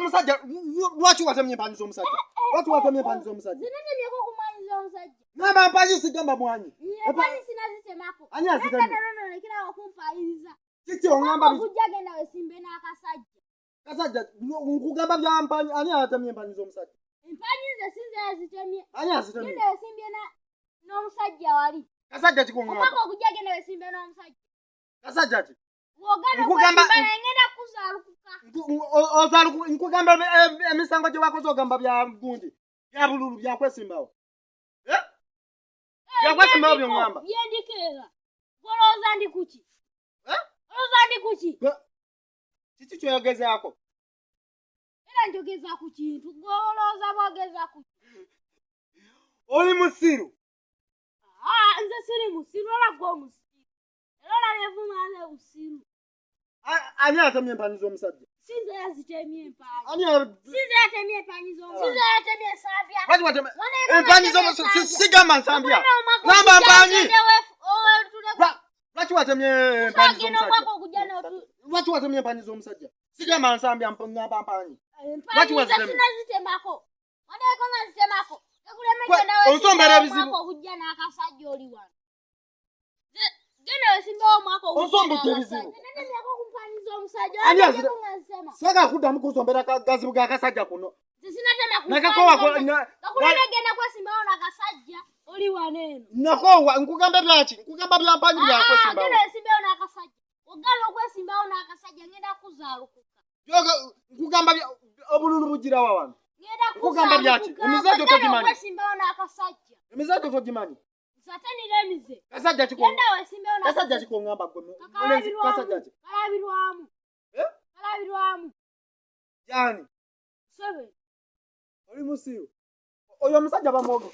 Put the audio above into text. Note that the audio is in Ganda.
omusajja lwaki watemye empanyi z'omusajja? Lwaki watemye empanyi z'omusajja? Zinatemyeko ku mwanyi z'omusajja. Ngamba empanyi sigamba mwanyi. Empanyi sinazitemako. Ani azitemye? Nono lekerawo kumpayiriza. Kiki ongamba okujja genda wesimbe n'akasajja. Kasajja nkugamba bya mpanyi ani atemye empanyi z'omusajja? Empanyi ze sinze azitemye. Ani azitemye? Genda wesimbye n'omusajja wali. Kasajja kikongamba. Omwaka okujja genda wesimbe n'omusajja. Kasajja ki? Nkugamba ngenda kuzaalukuka. Nkugamba emisango gye wakoze ogamba bya gundi. Bya bululu bya kwesimbawo. Bya kwesimbawo byongamba. Byendikeera. Golooza ndi kuki? Olooza ndi kuki? Kiki kyoyogezaako? Era njogeza ku kintu. Golooza boogeza kuki? Oli musiru. Nze siri musiru era gwe omusiru. Era olabye vumaze busiru. Ani atemye empanyi z'omusajja? Sinze yazitemye empanyi. Sinze yatemye empanyi z'omusajja. Sinze yatemye ensambya. Lwaki watemye empanyi z'omusajja? Sigamba nsambya. Ngamba mpanyi. Lwaki watemye empanyi z'omusajja? Lwaki watemye empanyi z'omusajja? Sigamba nsambya ngamba mpanyi. Lwaki wazitemye? Sinazitemako. Waneko nazitemako. Onsombera ebizibu. Okujja n'akasajja oli wano. Genda wesimbewo omwaka onsombudde ebizibu. Natemyako ku mpanyi z'omusajja. Ani azitema? Sega kuddamu kusombera gazibu g'akasajja kuno. Sinatema ku Nakakoowa genda kwesimbawo n'akasajja oli wano eno. Nakoowa nkugamba byaki? Nkugamba bya mpanyi bya kwesimbawo. Genda wesimbewo n'akasajja. Ogana okwesimbawo n'akasajja ngenda kuzaalukuka. Nkugamba obululu bugira wa wano. Nkugamba byaki? Emize togimanyi. Wesimbewo n'akasajja. Emize togimanyi. Satanira emize. Kasajja kiko. Genda wesimbewo n'akasajja. Kasajja kiko ngamba gwe. Kasajja ki? Kalabirwamu. Kalabirwamu. Yani. Sebe. Oli musiru. Oyo omusajja bamwoge.